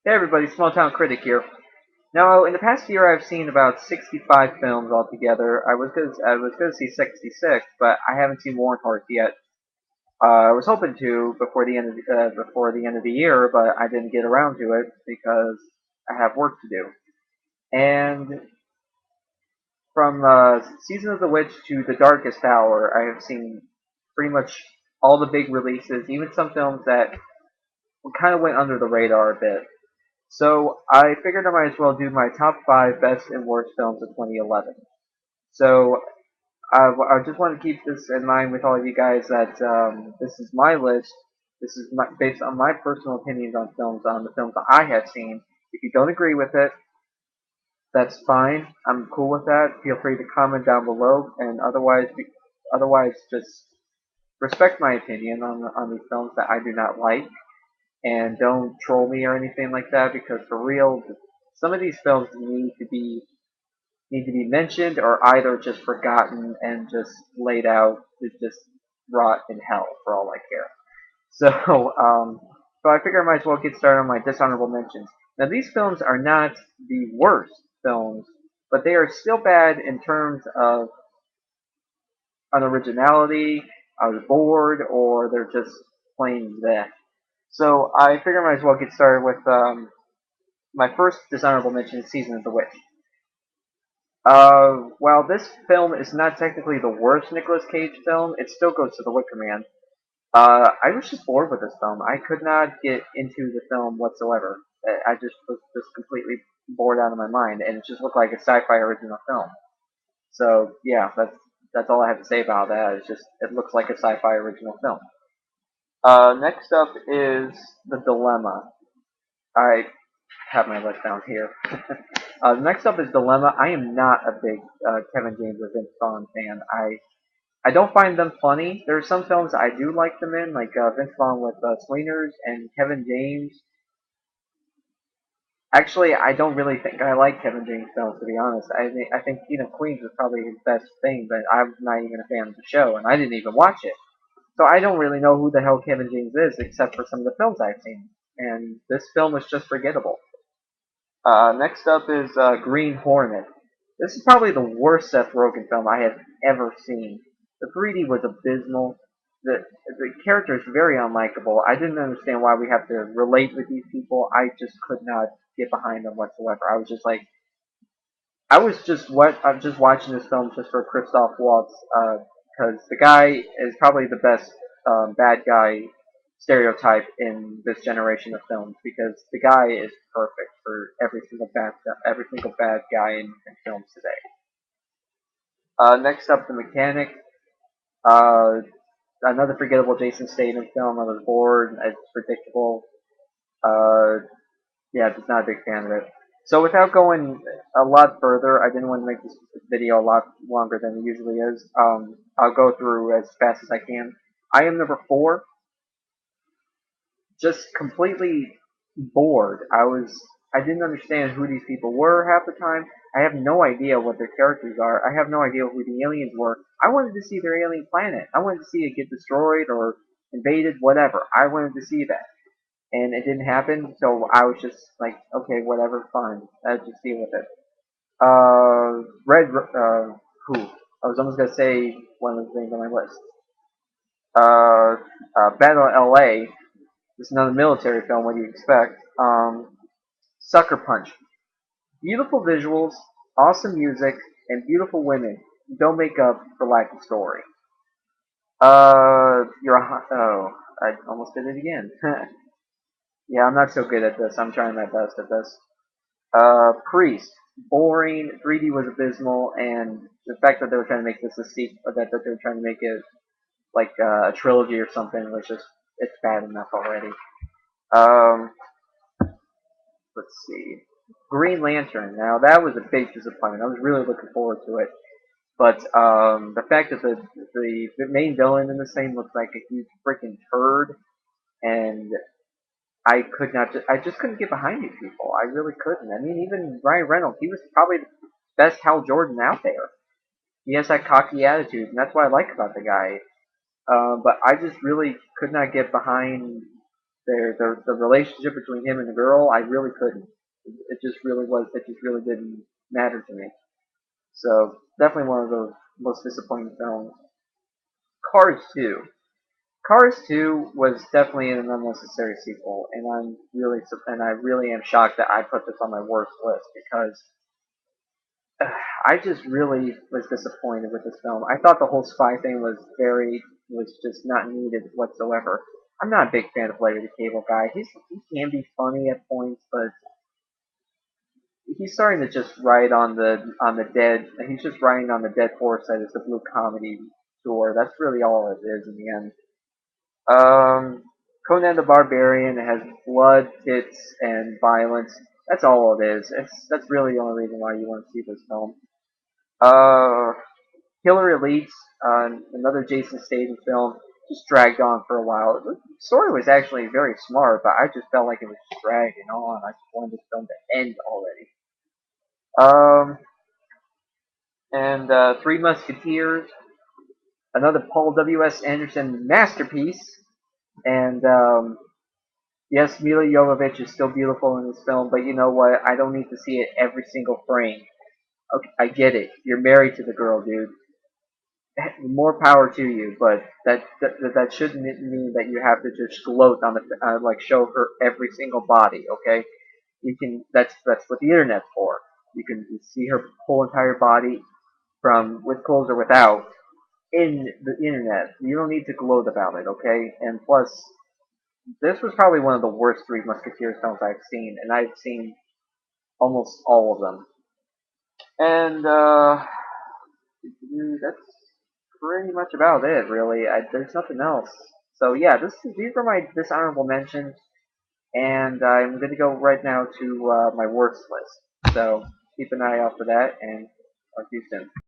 Hey everybody, Small Town Critic here. Now, in the past year, I've seen about 65 films altogether. I was gonna see 66, but I haven't seen Warren Horse yet. I was hoping to before the end of the year, but I didn't get around to it because I have work to do. And from Season of the Witch to The Darkest Hour, I have seen pretty much all the big releases, even some films that kind of went under the radar a bit. So I figured I might as well do my top five best and worst films of 2011. So I just want to keep this in mind with all of you guys that this is my list. This is based on my personal opinions on the films that I have seen. If you don't agree with it, that's fine. I'm cool with that. Feel free to comment down below, and otherwise just respect my opinion on these films that I do not like, and don't troll me or anything like that because for real, some of these films need to be mentioned or either just forgotten and just laid out to just rot in hell for all I care. So I figure I might as well get started on my dishonorable mentions. Now these films are not the worst films, but they are still bad in terms of unoriginality, I was bored, or they're just plain bleh. So I figure I might as well get started with my first dishonorable mention, Season of the Witch. While this film is not technically the worst Nicolas Cage film, it still goes to The Wicker Man. I was just bored with this film. I could not get into the film whatsoever. I just was just completely bored out of my mind, and it just looked like a sci-fi original film. So yeah, that's all I have to say about that. It's just it looks like a sci-fi original film. Next up is The Dilemma. I have my list down here. Next up is Dilemma. I am not a big Kevin James or Vince Vaughn fan. I don't find them funny. There are some films I do like them in, like Vince Vaughn with Swingers and Kevin James. Actually, I don't really think I like Kevin James films, to be honest. I think King of Queens was probably his best thing, but I'm not even a fan of the show, and I didn't even watch it. So I don't really know who the hell Kevin James is, except for some of the films I've seen. And this film was just forgettable. Next up is Green Hornet. This is probably the worst Seth Rogen film I have ever seen. The 3D was abysmal. The character is very unlikable. I didn't understand why we have to relate with these people. I just could not get behind them whatsoever. I was just like, I'm just watching this film just for Christoph Waltz, because the guy is probably the best bad guy stereotype in this generation of films because the guy is perfect for every single bad guy in films today. Next up, The Mechanic. Uh, Another forgettable Jason Statham film. I was bored. It's predictable. Uh, yeah, just not a big fan of it. So without going a lot further, I didn't want to make this video a lot longer than it usually is. I'll go through as fast as I can. I am number four. Just completely bored. I didn't understand who these people were half the time. I have no idea what their characters are. I have no idea who the aliens were. I wanted to see their alien planet. I wanted to see it get destroyed or invaded, whatever. I wanted to see that. And it didn't happen, so I was just like, okay, whatever, fine. I'll just deal with it. Who? I was almost gonna say one of the things on my list. Uh, Battle of L.A. This is another military film. What do you expect? Sucker Punch. Beautiful visuals, awesome music, and beautiful women don't make up for lack of story. Oh, I almost did it again. Yeah, I'm not so good at this. I'm trying my best at this. Priest. Boring. 3D was abysmal, and the fact that they were trying to make this a sequel, that they were trying to make it like a trilogy or something, was just it's bad enough already. Um, let's see. Green Lantern. Now that was a big disappointment. I was really looking forward to it, but the fact that the main villain in this thing looks like a huge freaking turd, and I just couldn't get behind these people. I really couldn't. I mean, even Ryan Reynolds, he was probably the best Hal Jordan out there. He has that cocky attitude, and that's what I like about the guy. But I just really could not get behind The relationship between him and the girl, I really couldn't. It just really was. It just really didn't matter to me. So definitely one of those most disappointing films. Cars 2. Cars 2 was definitely an unnecessary sequel, and I really am shocked that I put this on my worst list because I just really was disappointed with this film. I thought the whole spy thing was just not needed whatsoever. I'm not a big fan of Larry the Cable Guy. He can be funny at points, but he's starting to just ride on the dead. He's just riding on the dead horse that is the blue comedy tour. That's really all it is in the end. Conan the Barbarian has blood, tits, and violence. That's all it is. That's really the only reason why you want to see this film. Uh, Killer Elites, another Jason Statham film, just dragged on for a while. The story was actually very smart, but I just felt like it was just dragging on. I just wanted this film to end already. Um, and Three Musketeers, another Paul W.S. Anderson masterpiece. And yes, Mila Jovovich is still beautiful in this film, but you know what? I don't need to see it every single frame. Okay, I get it. You're married to the girl, dude. More power to you, but that shouldn't mean that you have to just gloat on the like show her every single body. Okay, you can. That's what the internet's for. You can see her whole entire body from with clothes or without in the internet. You don't need to gloat about it. Okay, and plus, this was probably one of the worst Three Musketeers films I've seen, and I've seen almost all of them. And that's pretty much about it, really. There's nothing else. So yeah, these are my dishonorable mentions, and I'm going to go right now to my worst list. So keep an eye out for that, and talk to you soon.